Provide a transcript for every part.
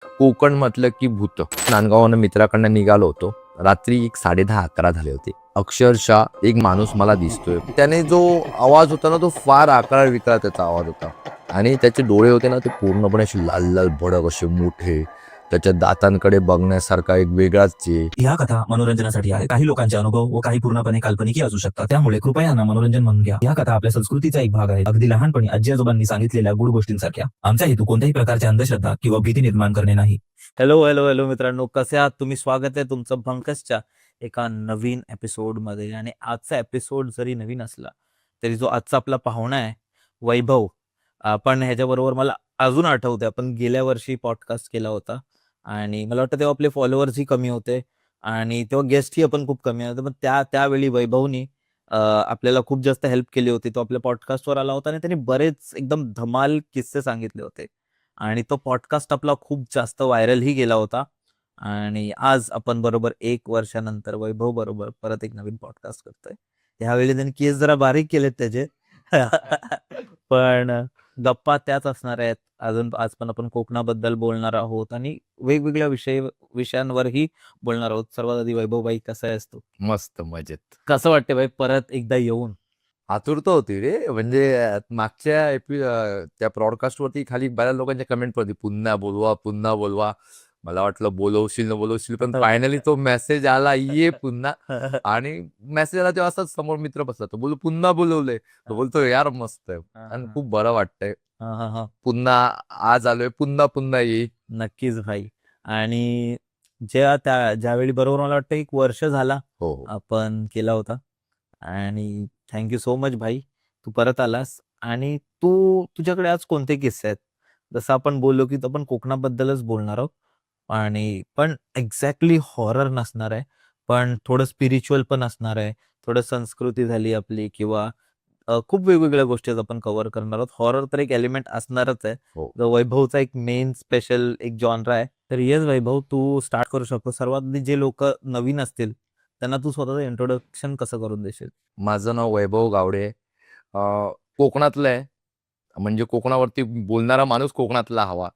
कोकण म्हटलं की भूत. नांदगावनं मित्राकडनं निघालो होतो. रात्री एक 10:30-11 झाले होते. अक्षरशः एक माणूस मला दिसतोय. त्याने जो आवाज होता ना, तो फार आकाळ विकराळ त्याचा आवाज होता. आणि त्याचे डोळे होते ना, ते पूर्णपणे असे लाल लाल भडक असे मोठे. त्याच्या दातांकडे बघण्यासारखा एक वेगळाच ह्या कथा मनोरंजनासाठी आहे. काही लोकांचे अनुभव व काही पूर्णपणे काल्पनिकही असू शकतात. त्यामुळे कृपया यांना मनोरंजन म्हणून घ्या. या कथा आपल्या संस्कृतीचा एक भाग आहे. अगदी लहानपणी आजी आजोबांनी सांगितलेल्या गुड गोष्टींसारख्या. आमचा हेतू कोणत्याही प्रकारची अंधश्रद्धा किंवा भीती निर्माण करणे नाही. हॅलो हॅलो हॅलो मित्रांनो, कसे आहात तुम्ही? स्वागत आहे तुमचं भंकसच्या एका नवीन एपिसोडमध्ये. आणि आजचा एपिसोड जरी नवीन असला तरी जो आजचा आपला पाहुणा आहे वैभव, आपण ह्याच्याबरोबर मला अजून आठवते आपण गेल्या वर्षी पॉडकास्ट केला होता आणि मला वाटतं तेव्हा आपले फॉलोअर्सही कमी होते आणि तेव्हा गेस्टही आपण खूप कमी होते. पण त्यावेळी वैभवनी आपल्याला खूप जास्त हेल्प केली होती. तो आपल्या पॉडकास्टवर आला होता आणि त्यांनी बरेच एकदम धमाल किस्से सांगितले होते आणि तो पॉडकास्ट आपला खूप जास्त व्हायरलही गेला होता. आणि आज आपण बरोबर 1 वर्षानंतर वैभव बरोबर परत एक नवीन पॉडकास्ट करतोय. ह्यावेळी त्यांनी केस जरा बारीक केलेत त्याचे पण गप्पा त्याच असणार आहेत. अजून आज पण आपण कोकणाबद्दल बोलणार आहोत आणि वेगवेगळ्या विषयांवरही बोलणार आहोत. सर्वात आधी वैभव भाई, कसा आहेस तू? मस्त मजेत. कसं वाटते भाई परत एकदा येऊन? आतुरता होती रे. म्हणजे मागच्या त्या ब्रॉडकास्टवरती खाली बऱ्याच लोकांच्या कमेंट होती, पुन्हा बोलवा पुन्हा बोलवा. मला वाटलं बोलवशील न बोलवशील, पण फायनली तो मेसेज आला, ये पुन्हा. आणि मेसेज आला तेव्हा असंच समोर मित्र बसला, तो बोलू पुन्हा बोलवलंय. तो बोलतो यार मस्त आहे आणि खूप बरं वाटतंय. पुन्हा आज आलोय, पुन्हा पुन्हा येईल. नक्कीच भाई. आणि ज्यावेळी बरोबर मला वाटतं 1 वर्ष झाला हो आपण केला होता. आणि थँक्यू सो मच भाई, तू परत आलास. आणि तुझ्याकडे आज कोणते किस्से आहेत? जसं आपण बोललो की आपण कोकणाबद्दलच बोलणार आहोत आणि पण एक्झॅक्टली हॉरर नसणार आहे, पण थोडं स्पिरिच्युअल पण असणार आहे. थोडं संस्कृती झाली आपली किंवा खूप वेगवेगळ्या गोष्टी आपण कव्हर करणार आहोत. हॉरर तर एक एलिमेंट असणारच आहे. हो. जो वैभवचा एक मेन स्पेशल एक जॉनरा आहे. तर येस वैभव, तू स्टार्ट करू शकतो. सर्वात आधी जे लोक नवीन असतील त्यांना तू स्वतःचं इंट्रोडक्शन कसं करून देशील? माझं नाव वैभव गावडे. कोकणातलं आहे. म्हणजे कोकणावरती बोलणारा माणूस कोकणातला हवा.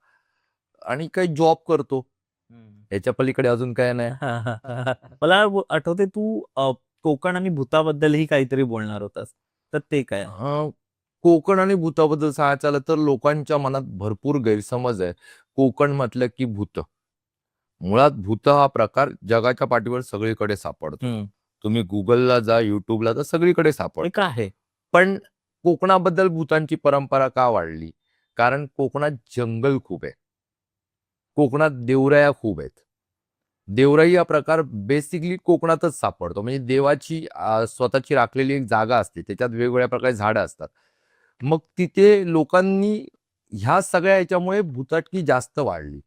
आणि काही जॉब करतो. याच्या पलीकडे अजून काय नाही. मला आठवते तू कोकण आणि भूताबद्दलही काहीतरी बोलणार होतास, तर ते काय? कोकण आणि भूताबद्दल सांगायचं झालं तर लोकांच्या मनात भरपूर गैरसमज आहे. कोकण म्हटलं की भूत. मुळात भूत हा प्रकार जगाच्या पाठीवर सगळीकडे सापडतो. तुम्ही गुगलला जा, युट्यूबला जा, सगळीकडे सापडतो. काय आहे? पण कोकणाबद्दल भूतांची परंपरा का वाढली? कारण कोकणात जंगल खूप आहे. कोकणात देवराया खूप आहेत. देवराई हा प्रकार बेसिकली कोकणातच सापडतो. म्हणजे देवाची स्वतःची राखलेली एक जागा असते. त्याच्यात वेगवेगळ्या प्रकारची झाडं असतात. मग तिथे लोकांनी ह्या सगळ्या याच्यामुळे भुताटकी जास्त वाढली.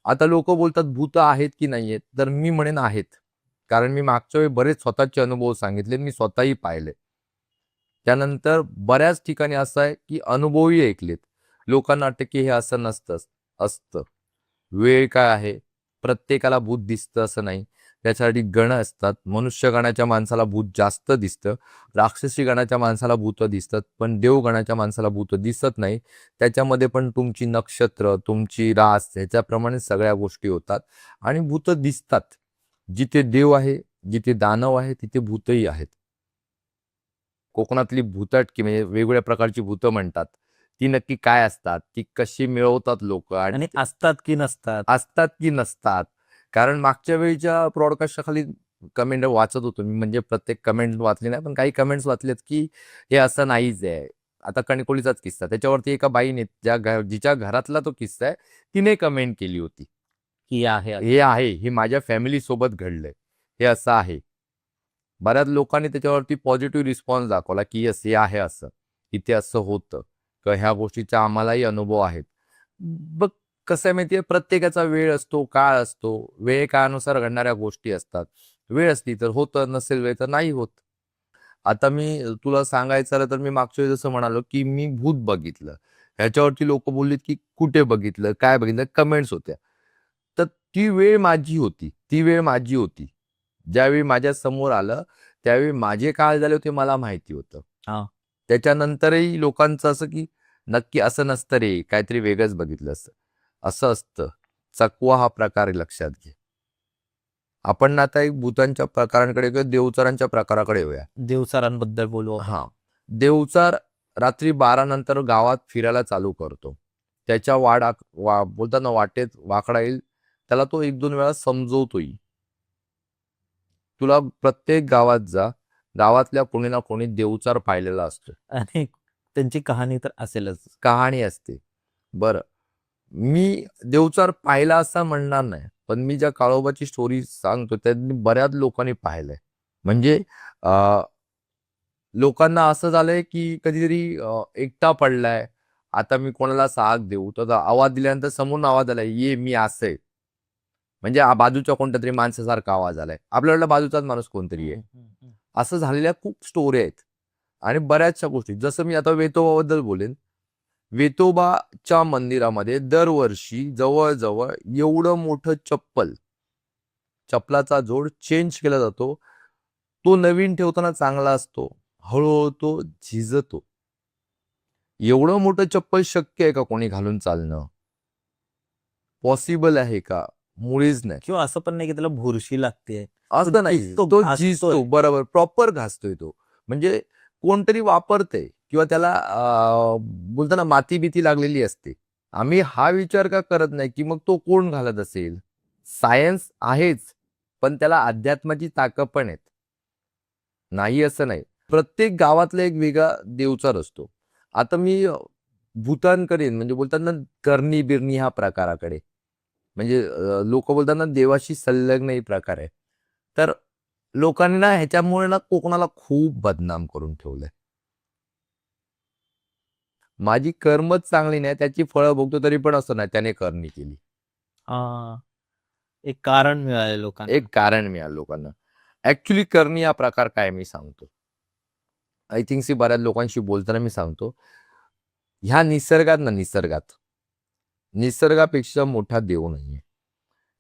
आता लोक बोलतात भूत आहेत की नाहीयेत, तर मी म्हणेन आहेत. कारण मी मागच्या वेळी बरेच स्वतःचे अनुभव सांगितले, मी स्वतःही पाहिले. त्यानंतर बऱ्याच ठिकाणी असं आहे की अनुभवही ऐकलेत. लोकांना वाटतं की हे असं नसतं, असतं. वेळ काय आहे, प्रत्येकाला भूत दिसतं असं नाही. त्याच्यासाठी गण असतात. मनुष्य गणाच्या माणसाला भूत जास्त दिसतं, राक्षसी गणाच्या माणसाला भूत दिसतात, पण देवगणाच्या माणसाला भूत दिसत नाही. त्याच्यामध्ये पण तुमची नक्षत्र, तुमची रास ह्याच्याप्रमाणे सगळ्या गोष्टी होतात आणि भूत दिसतात. जिथे देव आहे, जिथे दानव आहे, तिथे भूतही आहेत. कोकणातली भूताटकी म्हणजे वेगवेगळ्या प्रकारची भूतं म्हणतात, ती नक्की काय असतात, ती कशी मिळवतात लोक आणि असतात की नसतात? असतात की नसतात. कारण मागच्या वेळीच्या ब्रॉडकास्टच्या खाली कमेंट वाचत होतो मी. म्हणजे प्रत्येक कमेंट वाचली नाही, पण काही कमेंट्स वाचलेत की हे असं नाहीच आहे. आता कणकोलीचाच किस्सा, त्याच्यावरती एका बाईने जिच्या घरातला तो किस्सा आहे, तिने कमेंट केली होती की आहे हे आहे, हे माझ्या फॅमिली सोबत घडलंय, हे असं आहे. बऱ्याच लोकांनी त्याच्यावरती पॉझिटिव्ह रिस्पॉन्स दाखवला की यस हे आहे, असं इथे असं होतं, तर ह्या गोष्टीचा आम्हालाही अनुभव आहेत. बघ कसं आहे माहितीये, प्रत्येकाचा वेळ असतो, काळ असतो. वेळ काळानुसार घडणाऱ्या गोष्टी असतात. वेळ असली तर होतं, नसेल वेळ तर नाही होत. आता मी तुला सांगायचं झालं तर मी मागच्या वेळी जसं म्हणालो की मी भूत बघितलं, ह्याच्यावरती लोक बोललीत की कुठे बघितलं, काय बघितलं, कमेंट्स होत्या. तर ती वेळ माझी होती, ती वेळ माझी होती. ज्यावेळी माझ्या समोर आलं त्यावेळी माझे काय झाले होते मला माहिती होतं. त्याच्यानंतरही लोकांचं असं की नक्की असं नसतं रे, काहीतरी वेगळंच बघितलं असतं. असं असतं चकवा हा प्रकार लक्षात घे. आपण आता एक भूतांच्या प्रकारांकडे किंवा देवचारांच्या प्रकाराकडे येऊया. देवचारांबद्दल बोलू आपण. हा, देवचार रात्री 12 नंतर गावात फिरायला चालू करतो. त्याच्या बोलतात ना, वाटेत वाकडा येईल त्याला तो 1-2 वेळा समजवतोय. तुला प्रत्येक गावात जा, गावातल्या कोणी ना कोणी देवचार पाहिलेला असतो, आणि त्यांची कहाणी तर असेलच. कहाणी असते. बरं, मी देवचार पाहिला असं म्हणणार नाही, पण मी ज्या काळोबाची स्टोरी सांगतो त्यांनी बऱ्याच लोकांनी पाहिलंय. म्हणजे लोकांना असं झालंय की कधीतरी एकटा पडलाय, आता मी कोणाला साथ देऊ, तर आवाज दिल्यानंतर समोरून आवाज आलाय, ये मी असं आहे. म्हणजे बाजूच्या कोणत्या तरी माणसासारखा आवाज आलाय, आपल्याला बाजूचाच माणूस कोणतरी आहे. असं झालेल्या खूप स्टोरी आहेत आणि बऱ्याचशा गोष्टी. जसं मी आता वेतोबाबद्दल बोलेन, वेतोबाच्या मंदिरामध्ये दरवर्षी जवळजवळ एवढं मोठं चप्पलाचा जोड चेंज केला जातो. तो नवीन ठेवताना चांगला असतो, हळूहळू तो झिजतो. एवढं मोठं चप्पल शक्य आहे का कोणी घालून चालणं? पॉसिबल आहे का? मुळीच नाही. किंवा असं पण नाही की त्याला बुरशी लागते. असं नाही, झिजतो, तो घासतोय. झिजतो, बरोबर, प्रॉपर घासतोय तो. म्हणजे कोणतरी वापरतंय किंवा त्याला बोलताना माती भीती लागलेली असते. आम्ही हा विचार का करत नाही की मग तो कोण घालत असेल? सायन्स आहेच, पण त्याला अध्यात्माची ताकद पण आहेत. नाही असं नाही. प्रत्येक गावातला एक वेगळा देवचार असतो. आता मी भूतांकडे म्हणजे बोलतात ना, करणी बिरणी ह्या प्रकाराकडे, म्हणजे लोक बोलतात ना, देवाशी संलग्न हे प्रकार आहे. तर लोकांनी ना ह्याच्यामुळे ना कोकणाला खूप बदनाम करून ठेवलंय. माझी कर्मच चांगली नाही, त्याची फळं भोगतो, तरी पण असं नाही त्याने करणी केली. हा, एक कारण मिळाले लोकांना. एक कारण मिळालं लोकांना. ऍक्च्युली करणी हा प्रकार काय मी सांगतो. आय थिंक बऱ्याच लोकांशी बोलताना मी सांगतो, ह्या निसर्गापेक्षा मोठा देव नाहीये.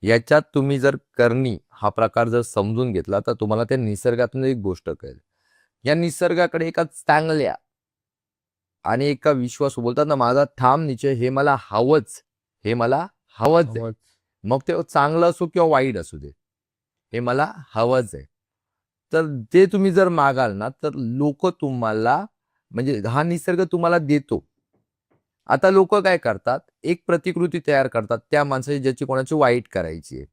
याच्यात तुम्ही जर करणी हा प्रकार जर समजून घेतला तर तुम्हाला त्या निसर्गातून एक गोष्ट कळेल. या निसर्गाकडे एका चांगल्या आणि एका विश्वास, बोलतात ना, माझा ठाम निश्चय, हे मला हवंच आहे. मग ते चांगलं असो किंवा वाईट असू दे, हे मला हवंच आहे. तर ते तुम्ही जर मागाल ना, तर लोक तुम्हाला, म्हणजे हा निसर्ग तुम्हाला देतो. आता लोक काय करतात, एक प्रतिकृती तयार करतात त्या माणसाची ज्याची कोणाची वाईट करायची आहे,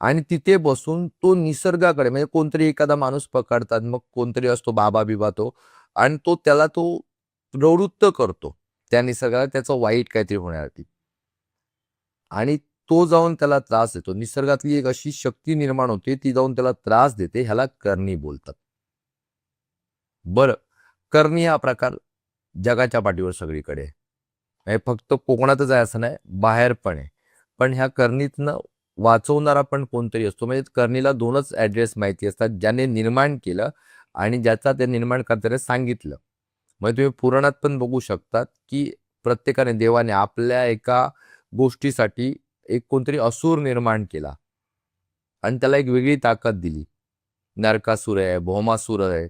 आणि तिथे बसून तो निसर्गाकडे, म्हणजे कोणतरी एखादा माणूस पकडतात, मग कोणतरी असतो बाबा बिबा तो, आणि त्याला प्रवृत्त करतो त्या निसर्गाला त्याचं वाईट काहीतरी होण्यासाठी, आणि तो जाऊन त्याला त्रास देतो. निसर्गातली एक अशी शक्ती निर्माण होते, ती जाऊन त्याला त्रास देते. ह्याला करणी बोलतात. बरं, करणी हा प्रकार जगाच्या पाठीवर सगळीकडे आहे. फक्त कोकणातच आहे असं नाही, बाहेर पण आहे. पण ह्या करणीतनं वाचवणारा पण कोणतरी असतो. म्हणजे करणीला 2च ऍड्रेस माहिती असतात, ज्याने निर्माण केलं आणि ज्याचा त्या निर्माणकर्त्याने सांगितलं. म्हणजे तुम्ही पुराणात पण बघू शकतात की प्रत्येकाने, देवाने आपल्या एका गोष्टीसाठी एक कोणतरी असुर निर्माण केला आणि त्याला एक वेगळी ताकद दिली. नरकासुर आहे, भौमासुर आहे,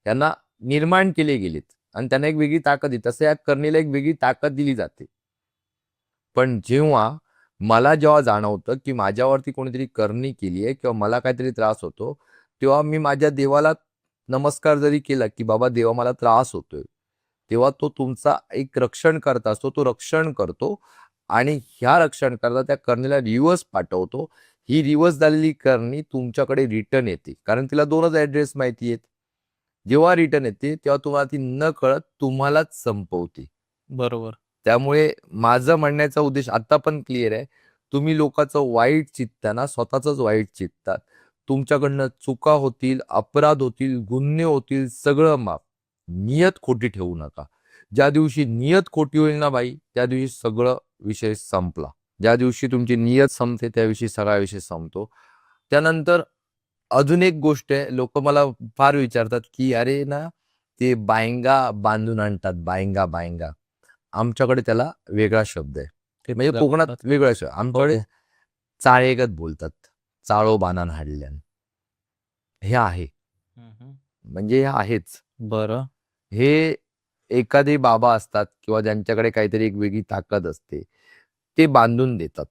यांना निर्माण केले गेलेत आणि त्यांना एक वेगळी ताकद दिली. तसं या करणीला एक वेगळी ताकद दिली जाते. पण जेव्हा जाणवतं की माझ्यावरती कोणीतरी करणी केली आहे किंवा मला काहीतरी त्रास होतो, तेव्हा मी माझ्या देवाला नमस्कार जरी केला की बाबा देवा मला त्रास होतोय, तेव्हा तो तुमचा एक रक्षण करता असतो, तो रक्षण करतो आणि ह्या रक्षण करता त्या करणीला रिव्हर्स पाठवतो. ही रिव्हर्स झालेली करणी तुमच्याकडे रिटर्न येते, कारण तिला 2च ऍड्रेस माहिती आहेत. जेव्हा रिटर्न येते तेव्हा तुम्हाला ती न कळत तुम्हालाच संपवते. बरोबर. त्यामुळे माझं म्हणण्याचा उद्देश आता पण क्लिअर आहे. तुम्ही लोकांचं वाईट चित्ताना स्वतःच वाईट चित्तात. तुमच्याकडनं चुका होतील, अपराध होतील, गुन्हे होतील, सगळं माफ. नियत खोटी ठेवू नका. ज्या दिवशी नियत खोटी होईल ना बाई, त्या दिवशी सगळं विषय संपला. ज्या दिवशी तुमची नियत संपते त्या दिवशी सगळा विषय संपतो. त्यानंतर अजून एक गोष्ट आहे, लोक मला फार विचारतात की अरे ना, ते बायंगा बांधून आणतात, बायंगा. आमच्याकडे त्याला वेगळा शब्द आहे. ते म्हणजे तुला कोकणात म्हणतात. वेगळा शब्द, आमच्याकडे चाळेगत बोलतात, चाळो बाणान हाडल्यान. हे आहे, म्हणजे हे आहेच. बरं. हे एखादे बाबा असतात किंवा ज्यांच्याकडे काहीतरी एक वेगळी ताकद असते, ते बांधून देतात.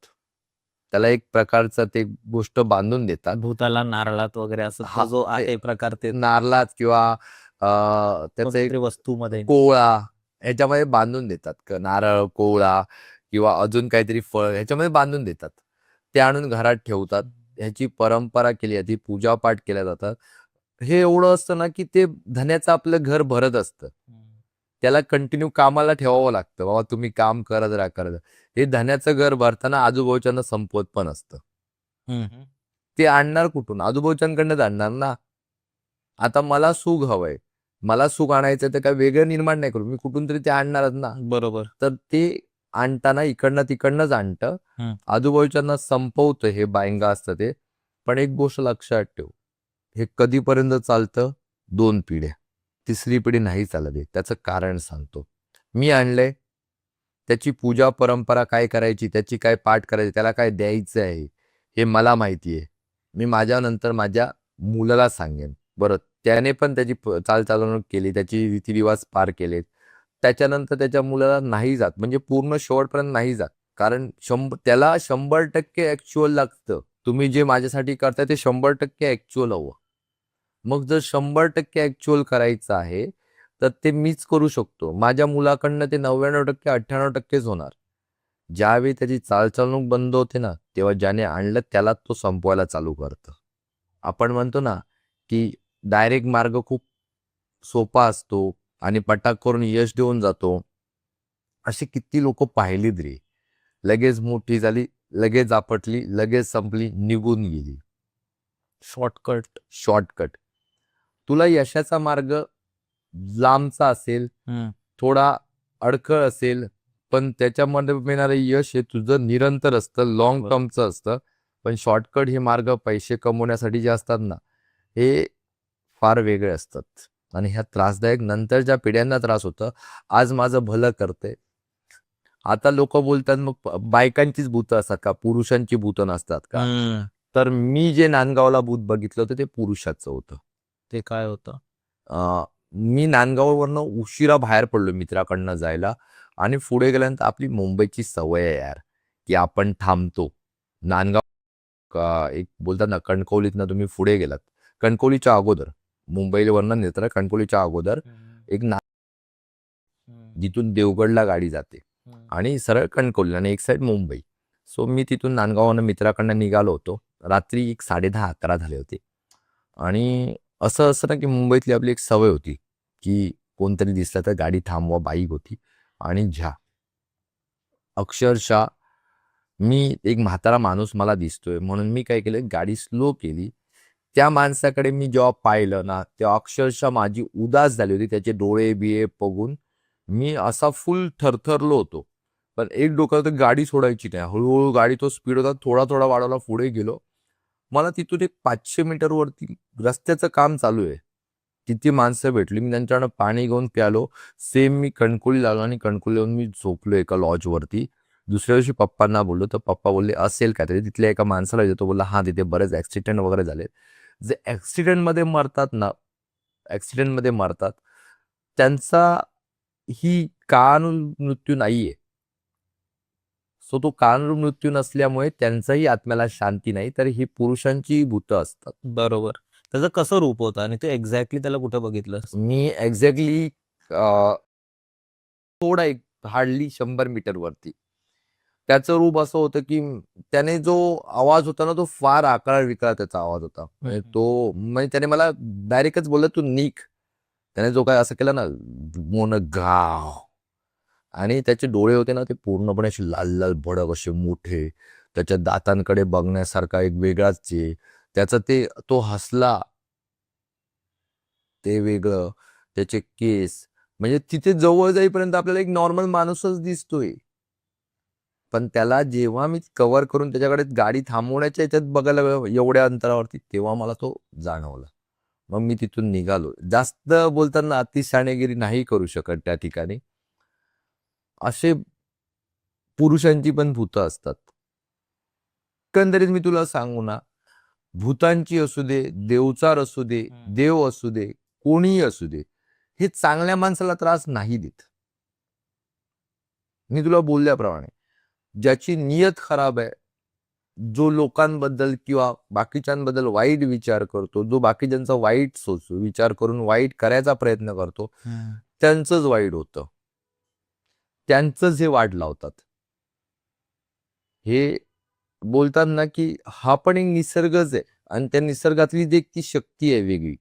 त्याला एक प्रकारचं ते गोष्ट बांधून देतात. भूताला नारळात वगैरे असं हा, तो जो ते आहे प्रकार ते नारळात किंवा त्याचं कोणत्या एक तरी वस्तूमध्ये कोवळा ह्याच्यामध्ये बांधून देतात. नारळ, कोवळा किंवा अजून काहीतरी फळ ह्याच्यामध्ये बांधून देतात. ते आणून घरात ठेवतात. ह्याची परंपरा केली जाते, पूजापाठ केल्या जातात. हे एवढं असतं ना की ते धन्याचं आपलं घर भरत असतं. त्याला कंटिन्यू कामाला ठेवावं लागतं. बाबा तुम्ही काम करत राहा, करत राहा. हे धन्याचं घर भरताना आजूबाजूच्यांना संपवत पण असतं. ते आणणार कुठून? आजूबाजूच्यांकडनंच आणणार ना. आता मला सुख हवंय, मला सुख आणायचं तर काय वेगळं निर्माण नाही करू, मी कुठून तरी ते आणणारच ना. बरोबर. तर ते आणताना इकडनं तिकडनंच आणतं, आजूबाजूच्यांना संपवतं. हे बायंगा असतं ते. पण एक गोष्ट लक्षात ठेव, हे कधीपर्यंत चालतं? 2 पिढ्या. तिसरी पिढी नाही चालत आहे. त्याचं कारण सांगतो. मी आणलंय, त्याची पूजा परंपरा काय करायची, त्याची काय पाठ करायची, त्याला काय द्यायचं आहे, हे मला माहिती आहे. मी माझ्यानंतर माझ्या मुलाला सांगेन. बरं, त्याने पण त्याची चालचालवणूक केली, त्याची रीतिरिवाज पार केलेत. त्याच्यानंतर त्याच्या मुलाला नाही जात, म्हणजे पूर्ण शेवटपर्यंत नाही जात. कारण त्याला 100% ॲक्च्युअल लागतं. तुम्ही जे माझ्यासाठी करताय ते 100% ॲक्च्युअल हवं. मग जर 100% ॲक्च्युअल करायचं आहे, तर ते मीच करू शकतो. माझ्या मुलाकडनं ते 99% 98%च होणार. ज्यावेळी त्याची चालचालवणूक बंद होते ना, तेव्हा ज्याने आणलं त्याला तो संपवायला चालू करतं. आपण म्हणतो ना, की डायरेक्ट मार्ग खूप सोपा असतो आणि पटाक करून यश देऊन जातो. अशी किती लोकं पाहिलीत रे. लगेच मोठी झाली, लगेच आपटली, लगेच संपली, निघून गेली. शॉर्टकट. तुला यशाचा मार्ग लांबचा असेल, थोडा अडखळ असेल, पण त्याच्यामध्ये मिळणारं यश हे तुझं निरंतर असतं, लॉंग टर्मचं असतं. पण शॉर्टकट हे मार्ग पैसे कमवण्यासाठी जे असतात ना, हे फार वेगळे असतात. आणि ह्या त्रासदायक नंतरच्या पिढ्यांना त्रास होतं. आज माझं भलं करते. आता लोक बोलतात मग बायकांचीच भूतं असतात का, पुरुषांची भूतं नसतात का? तर मी जे नांदगावला भूत बघितलं होतं ते पुरुषाचं होतं. ते काय होतं? मी नांदगाववरनं उशिरा बाहेर पडलो मित्राकडनं जायला आणि पुढे गेल्यानंतर आपली मुंबईची सवय आहे यार, की आपण थांबतो. नांदगाव एक बोलतात ना, कणकवलीतनं तुम्ही पुढे गेलात, कणकवलीच्या अगोदर, मुंबईवरनं नेताना कणकवलीच्या अगोदर एक जिथून देवगडला गाडी जाते आणि सरळ कणकवली आणि एक साईड मुंबई. सो मी तिथून नांदगावनं मित्राकडनं निघालो होतो. रात्री 10:30-11 झाले होते आणि असं ना की मुंबईतली आपली एक सवय होती, की कोणतरी दिसलं तर गाडी थांबवा, बाईक होती आणि अक्षरशः मी एक म्हातारा माणूस मला दिसतोय म्हणून मी काय केलं, गाडी स्लो केली. त्या माणसाकडे मी जेव्हा पाहिलं ना, तेव्हा अक्षरशः माझी उदास झाली होती. त्याचे डोळे बिये बघून मी असा फुल थरथरलो होतो. पण एक डोक्यात होतं गाडी सोडायची नाही. हळूहळू गाडी तो स्पीड होता थोडा वाढवला, पुढे गेलो. मला तिथून एक 500 मीटरवरती रस्त्याचं काम चालू आहे. तिथे माणसं भेटली. मी त्यांच्याकडनं पाणी घेऊन प्यालो. सेम मी कणकवलीला आलो आणि कणकवलीहून मी झोपलो एका लॉजवरती. दुसऱ्या दिवशी पप्पांना बोललो, तर पप्पा बोलले असेल काहीतरी. तिथल्या एका माणसाला विचारतो, बोलला हां, तिथे बरेच ॲक्सिडेंट वगैरे झाले. जे ॲक्सिडेंटमध्ये मरतात, त्यांचा ही मृत्यू नाहीये. सो तो मृत्यू नसल्यामुळे त्यांचाही आत्म्याला शांती नाही, तर ही पुरुषांची भूतं असतात. बरोबर. त्याचं कसं रूप होतं आणि तू एक्झॅक्टली त्याला कुठं बघितलंस? मी एक्झॅक्टली थोडा एक हार्डली 100 मीटरवरती. त्याचं रूप असं होतं, की त्याने जो आवाज होता ना, तो फार आकळा-विकळा त्याचा आवाज होता. म्हणजे त्याने मला डायरेक्टच बोलला, "तू निघ." त्याने जो काय असं केलं ना, गाव आणि त्याचे डोळे होते ना, ते पूर्णपणे असे लाल-लाल भडक असे मोठे. त्याच्या दातांकडे बघण्यासारखा एक वेगळाच त्याचं तो हसला ते वेगळं, त्याचे केस म्हणजे तिथे जवळ जाईपर्यंत आपल्याला एक नॉर्मल माणूसच दिसतोय. पण त्याला जेव्हा मी कव्हर करून त्याच्याकडे गाडी थांबवण्याच्या ह्याच्यात बघायला एवढ्या अंतरावरती, तेव्हा मला तो जाणवला. मग मी तिथून निघालो. जास्त बोलताना अतिशहाणेगिरी नाही करू शकत त्या ठिकाणी. असे पुरुषांची पण भूतं असतात. एकंदरीत मी तुला सांगू ना, भूतांची असू दे, देवचार असू दे, देव असू दे, कोणीही असू दे, हे चांगल्या माणसाला त्रास नाही देत. मी तुला बोलल्याप्रमाणे ज्याची नियत खराब आहे, जो लोकांबद्दल किंवा बाकीच्यांबद्दल वाईट विचार करतो, जो बाकीच्यांचा वाईट विचार करून वाईट करायचा प्रयत्न करतो, त्यांचंच वाईट होतं, त्यांचंच हे वाट लावतात. हे बोलतात ना की हा पण एक निसर्गच आहे आणि त्या निसर्गातली जी एक ती शक्ती आहे वेगळी,